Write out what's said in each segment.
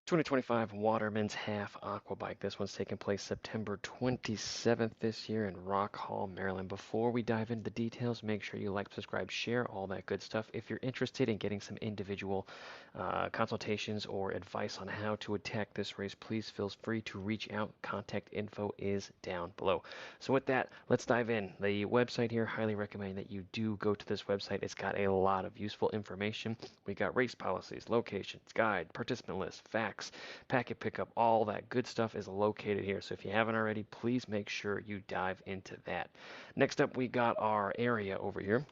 2025 Watermans Half Aquabike. This one's taking place September 27th this year in Rock Hall, Maryland. Before we dive into the details, make sure you like, subscribe, share, all that good stuff. If you're interested in getting some individual consultations or advice on how to attack this race, please feel free to reach out. Contact info is down below. So with that, let's dive in. The website here, highly recommend that you do go to this website. It's got a lot of useful information. We got race policies, locations, guide, participant list, facts, packet pickup, all that good stuff is located here. So if you haven't already, please make sure you dive into that. Next up, we got our area over here.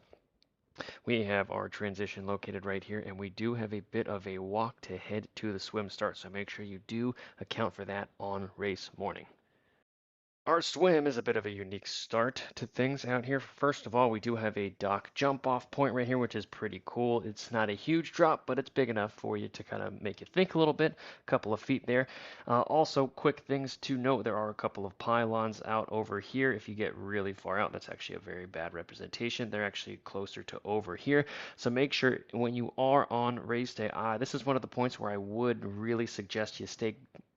We have our transition located right here, and we do have a bit of a walk to head to the swim start. So make sure you do account for that on race morning. Our swim is a bit of a unique start to things out here. First of all, we do have a dock jump off point right here, which is pretty cool. It's not a huge drop, but it's big enough for you to kind of make you think a little bit. A couple of feet there. Also, quick things to note, there are a couple of pylons out over here. If you get really far out, that's actually a very bad representation. They're actually closer to over here. So make sure when you are on race day, this is one of the points where I would really suggest you stay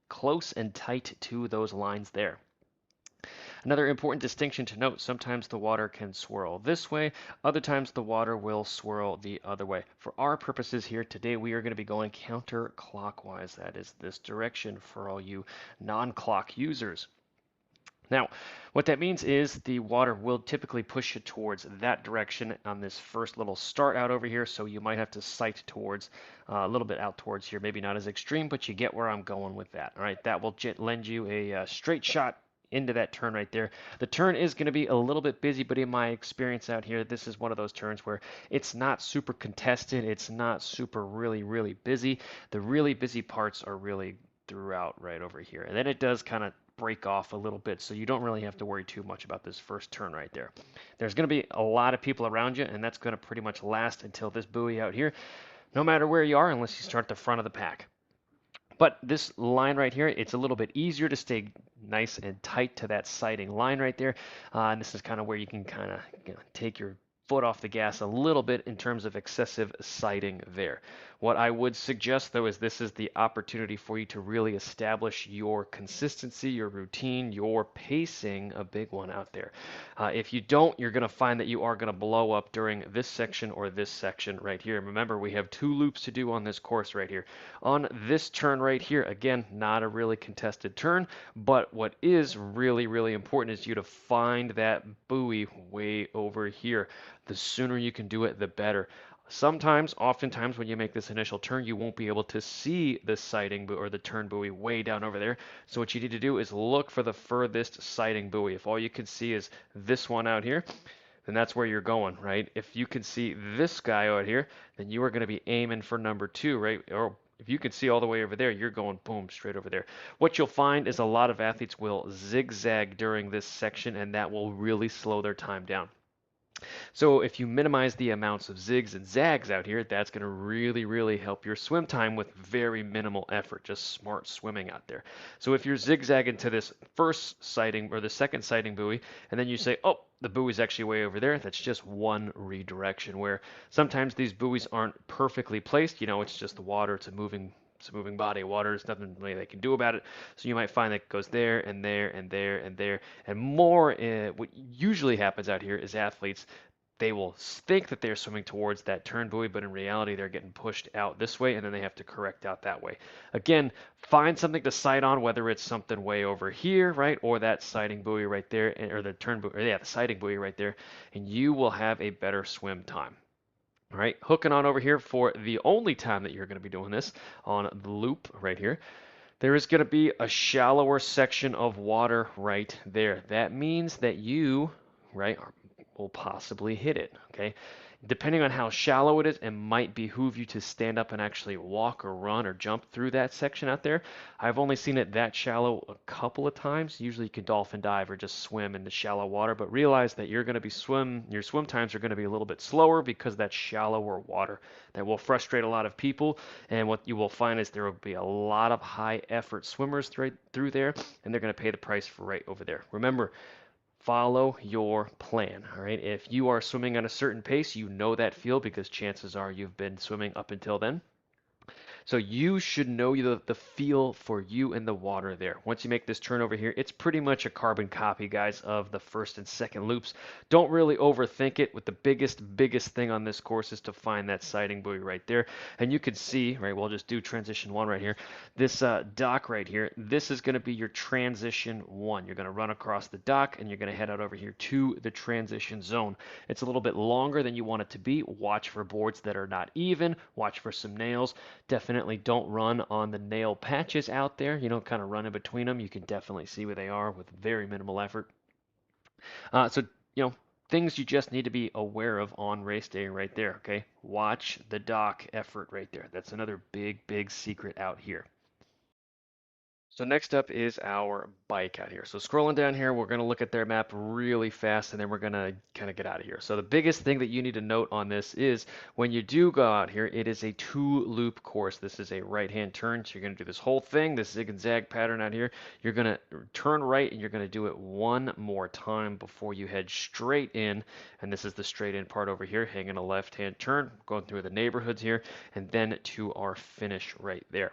close and tight to those lines there. Another important distinction to note, sometimes the water can swirl this way, other times the water will swirl the other way. For our purposes here today, we are going to be going counterclockwise. That is this direction for all you non-clock users. Now, what that means is the water will typically push you towards that direction on this first little start out over here, so you might have to sight towards a little bit out towards here, maybe not as extreme, but you get where I'm going with that. All right, that will lend you a straight shot into that turn right there. The turn is going to be a little bit busy, but in my experience out here, this is one of those turns where it's not super contested. It's not super really busy. The really busy parts are really throughout right over here. And then it does kind of break off a little bit, so you don't really have to worry too much about this first turn right there. There's going to be a lot of people around you, and that's going to pretty much last until this buoy out here, no matter where you are, unless you start the front of the pack. But this line right here, it's a little bit easier to stay nice and tight to that sighting line right there. And this is kind of where you can kind of take your foot off the gas a little bit in terms of excessive sighting there. What I would suggest though is this is the opportunity for you to really establish your consistency, your routine, your pacing, a big one out there. If you don't, you're going to find that you are going to blow up during this section or this section right here. Remember, we have 2 loops to do on this course right here. On this turn right here, again, not a really contested turn, but what is really important is you to find that buoy way over here. The sooner you can do it, the better. Sometimes, oftentimes, when you make this initial turn, you won't be able to see the sighting or the turn buoy way down over there. So what you need to do is look for the furthest sighting buoy. If all you can see is this one out here, then that's where you're going, right? If you can see this guy out here, then you are going to be aiming for number 2, right? Or if you can see all the way over there, you're going boom, straight over there. What you'll find is a lot of athletes will zigzag during this section, and that will really slow their time down. So if you minimize the amounts of zigs and zags out here, that's going to really help your swim time with very minimal effort, just smart swimming out there. So if you're zigzagging to this first sighting or the second sighting buoy, and then you say, oh, the buoy's actually way over there, that's just one redirection, where sometimes these buoys aren't perfectly placed. It's just the water, it's a moving body of water. There's nothing really they can do about it. So you might find that it goes there and there and there and there. And more, what usually happens out here is athletes, they will think that they're swimming towards that turn buoy, but in reality, they're getting pushed out this way, and then they have to correct out that way. Again, find something to sight on, whether it's something way over here, right, or that sighting buoy right there, or the turn buoy, or yeah, the sighting buoy right there, and you will have a better swim time. All right, hooking on over here for the only time that you're going to be doing this on the loop right here. There is going to be a shallower section of water right there. That means that you, right, will possibly hit it, okay? Depending on how shallow it is, it might behoove you to stand up and actually walk or run or jump through that section out there. I've only seen it that shallow a couple of times. Usually you can dolphin dive or just swim in the shallow water, but realize that you're going to be your swim times are going to be a little bit slower because that's shallower water. That will frustrate a lot of people, and what you will find is there will be a lot of high effort swimmers through there, and they're going to pay the price for right over there. Remember, follow your plan, all right? If you are swimming at a certain pace, you know that field because chances are you've been swimming up until then. So you should know the feel for you in the water there. Once you make this turn over here, it's pretty much a carbon copy, guys, of the first and second loops. Don't really overthink it. With the biggest thing on this course is to find that sighting buoy right there. And you can see, right, we'll just do transition one right here. This dock right here, this is going to be your transition one. You're going to run across the dock and you're going to head out over here to the transition zone. It's a little bit longer than you want it to be. Watch for boards that are not even. Watch for some nails. Definitely don't run on the nail patches out there. You know, kind of run in between them. You can definitely see where they are with very minimal effort. So, you know, things you just need to be aware of on race day right there, okay? Watch the dock effort right there. That's another big secret out here. So next up is our bike out here. So scrolling down here, we're going to look at their map really fast, and then we're going to kind of get out of here. So the biggest thing that you need to note on this is when you do go out here, it is a two-loop course. This is a right-hand turn, so you're going to do this whole thing, this zig and zag pattern out here. You're going to turn right, and you're going to do it one more time before you head straight in, and this is the straight in part over here, hanging a left-hand turn, going through the neighborhoods here, and then to our finish right there.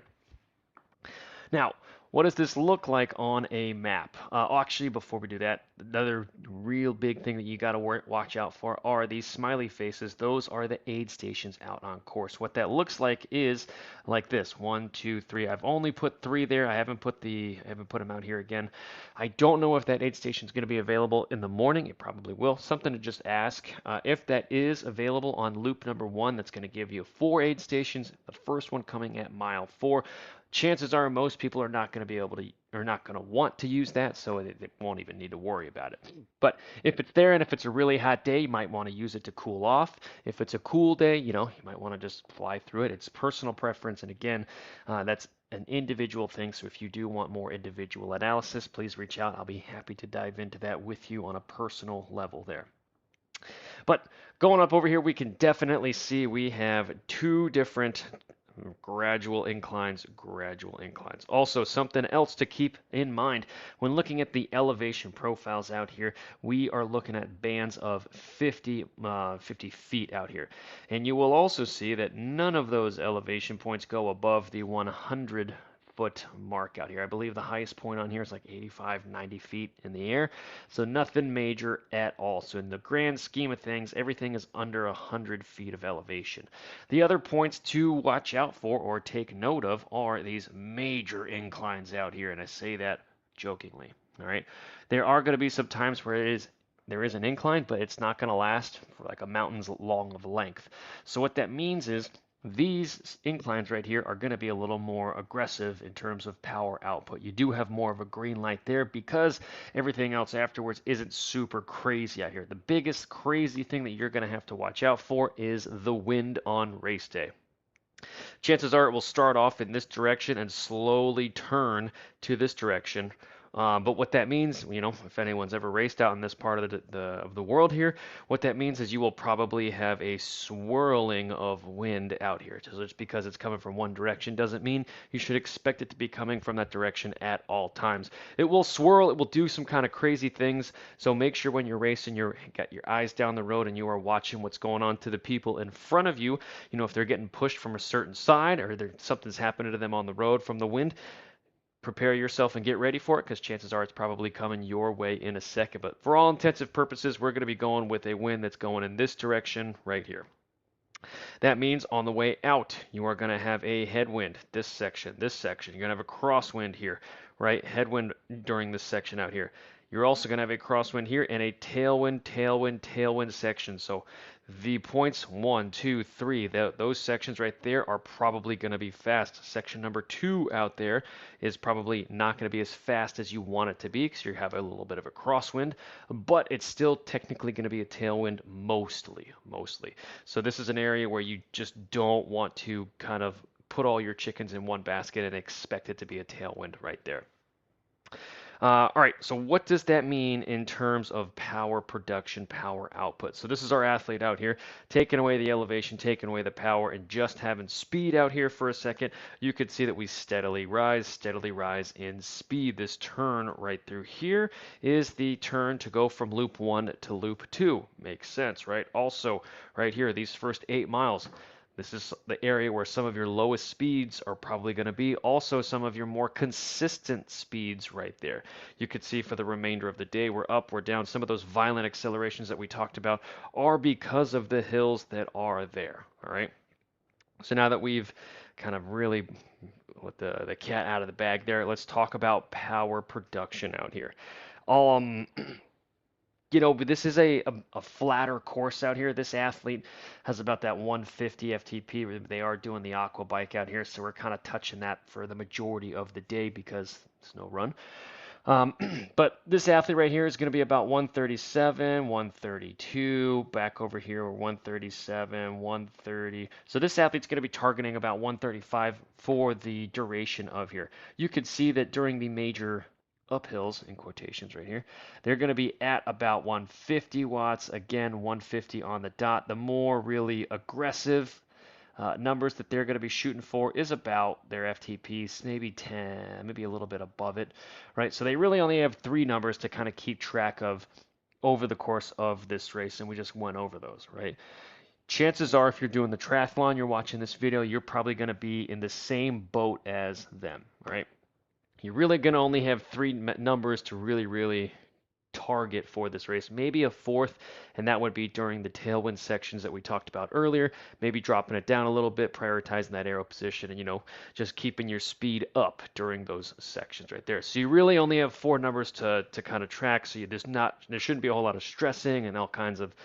Now, what does this look like on a map? Actually, before we do that, another real big thing that you got to watch out for are these smiley faces. Those are the aid stations out on course. What that looks like is like this: 1, 2, 3. I've only put 3 there. I haven't put them out here again. I don't know if that aid station is going to be available in the morning. It probably will. Something to just ask. If that is available on loop number 1, that's going to give you 4 aid stations. The first one coming at mile 4. Chances are most people are not going to be able to, or not going to want to use that, so they won't even need to worry about it. But if it's there and if it's a really hot day, you might want to use it to cool off. If it's a cool day, you might want to just fly through it. It's personal preference, and again, that's an individual thing. So if you do want more individual analysis, please reach out. I'll be happy to dive into that with you on a personal level there. But going up over here, we can definitely see we have 2 different gradual inclines. Also, something else to keep in mind when looking at the elevation profiles out here, we are looking at bands of 50 feet out here. And you will also see that none of those elevation points go above the 100-foot mark out here. I believe the highest point on here is like 85, 90 feet in the air. So nothing major at all. So in the grand scheme of things, everything is under 100 feet of elevation. The other points to watch out for or take note of are these major inclines out here. And I say that jokingly. All right. There are going to be some times where there is an incline, but it's not going to last for like a mountain's long of length. So what that means is these inclines right here are going to be a little more aggressive in terms of power output. You do have more of a green light there because everything else afterwards isn't super crazy out here. The biggest crazy thing that you're going to have to watch out for is the wind on race day. Chances are it will start off in this direction and slowly turn to this direction. But what that means, if anyone's ever raced out in this part of the world here, what that means is you will probably have a swirling of wind out here. So just because it's coming from one direction doesn't mean you should expect it to be coming from that direction at all times. It will swirl, it will do some kind of crazy things. So make sure when you're racing, you got your eyes down the road and you are watching what's going on to the people in front of you. If they're getting pushed from a certain side or something's happening to them on the road from the wind, prepare yourself and get ready for it because chances are it's probably coming your way in a second. But for all intensive purposes, we're going to be going with a wind that's going in this direction right here. That means on the way out, you are going to have a headwind, this section. You're going to have a crosswind here, right? Headwind during this section out here. You're also going to have a crosswind here and a tailwind section. So the points 1, 2, 3, those sections right there are probably going to be fast. Section number 2 out there is probably not going to be as fast as you want it to be because you have a little bit of a crosswind, but it's still technically going to be a tailwind mostly. So this is an area where you just don't want to kind of put all your chickens in one basket and expect it to be a tailwind right there. All right, so what does that mean in terms of power production, power output? So this is our athlete out here, taking away the elevation, taking away the power, and just having speed out here for a second. You could see that we steadily rise in speed. This turn right through here is the turn to go from loop 1 to loop 2. Makes sense, right? Also, right here, these first 8 miles, This is the area where some of your lowest speeds are probably going to be. Also, some of your more consistent speeds right there. You could see for the remainder of the day, we're up, we're down. Some of those violent accelerations that we talked about are because of the hills that are there. All right. So now that we've kind of really let the cat out of the bag there, let's talk about power production out here. Um, but this is a flatter course out here. This athlete has about that 150 FTP. They are doing the Aquabike out here, so we're kind of touching that for the majority of the day because it's no run. Um, but this athlete right here is going to be about 137, 132, back over here, 137, 130. So this athlete's going to be targeting about 135 for the duration of here. You could see that during the major uphills, in quotations right here, they're going to be at about 150 watts. Again, 150 on the dot. The more really aggressive numbers that they're going to be shooting for is about their FTPs, maybe 10, maybe a little bit above it, right? So they really only have 3 numbers to kind of keep track of over the course of this race, and we just went over those, right? Chances are, if you're doing the triathlon, you're watching this video, you're probably going to be in the same boat as them, right? You're really going to only have 3 numbers to really target for this race. Maybe a 4th, and that would be during the tailwind sections that we talked about earlier. Maybe dropping it down a little bit, prioritizing that aero position, and just keeping your speed up during those sections right there. So you really only have 4 numbers to kind of track. So there shouldn't be a whole lot of stressing and all kinds of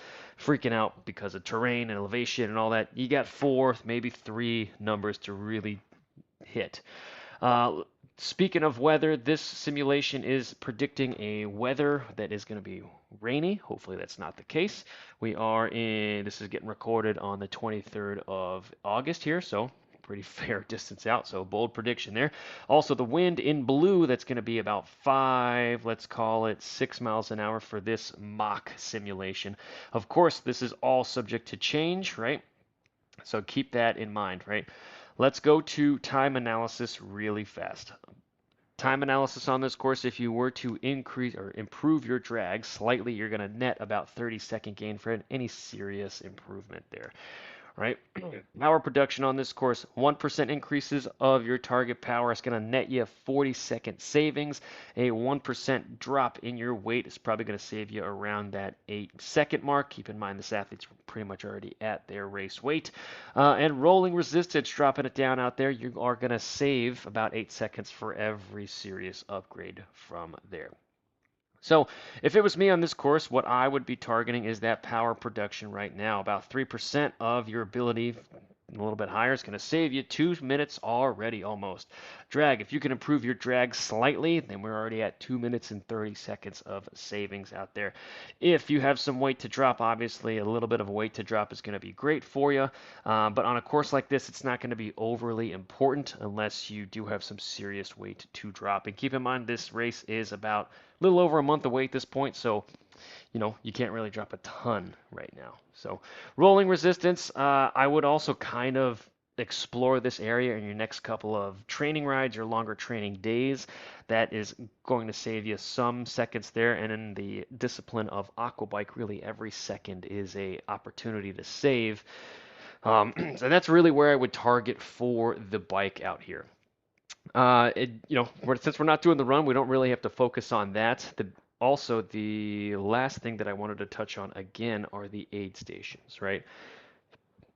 freaking out because of terrain and elevation and all that. You got 4, maybe 3 numbers to really hit. Speaking of weather, this simulation is predicting a weather that is going to be rainy. Hopefully that's not the case. This is getting recorded on the 23rd of August here, so pretty fair distance out, so bold prediction there. Also, the wind in blue, that's going to be about 5, let's call it 6 miles an hour for this mock simulation. Of course, this is all subject to change, right? So keep that in mind, right? Let's go to time analysis really fast. Time analysis on this course, if you were to increase or improve your drag slightly, you're going to net about 30-second gain for any serious improvement there, right? Power production on this course, 1% increases of your target power is going to net you 40-second savings. A 1% drop in your weight is probably going to save you around that 8-second mark. Keep in mind this athlete's pretty much already at their race weight. And rolling resistance, dropping it down out there, you are going to save about 8 seconds for every serious upgrade from there. So if it was me on this course, what I would be targeting is that power production right now. About 3% of your ability, a little bit higher, is going to save you 2 minutes already almost. Drag, if you can improve your drag slightly, then we're already at 2 minutes and 30 seconds of savings out there. If you have some weight to drop, obviously a little bit of weight to drop is going to be great for you. But on a course like this, it's not going to be overly important unless you do have some serious weight to drop. And keep in mind, this race is about a little over a month away at this point, so you can't really drop a ton right now. So rolling resistance, I would also kind of explore this area in your next couple of training rides or longer training days. That is going to save you some seconds there. And in the discipline of Aquabike, really every second is a opportunity to save. So that's really where I would target for the bike out here. Since we're not doing the run, we don't really have to focus on that. Also, the last thing that I wanted to touch on again are the aid stations, right?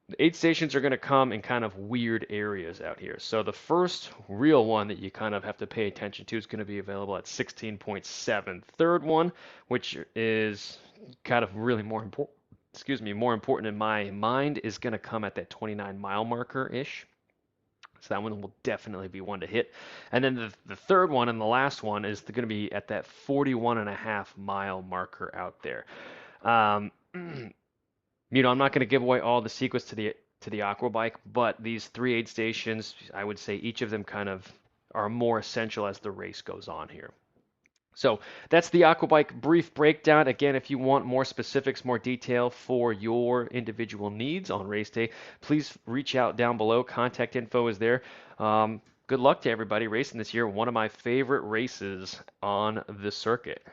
The aid stations are going to come in kind of weird areas out here. So the first real one that you kind of have to pay attention to is going to be available at 16.7. Third one, which is kind of really more important in my mind, is going to come at that 29-mile marker-ish. So that one will definitely be one to hit. And then the third one and the last one is going to be at that 41.5-mile marker out there. I'm not going to give away all the secrets to the Aquabike, but these 3 aid stations, I would say each of them kind of are more essential as the race goes on here. So that's the Aquabike brief breakdown. Again, if you want more specifics, more detail for your individual needs on race day, please reach out down below. Contact info is there. Good luck to everybody racing this year. One of my favorite races on the circuit.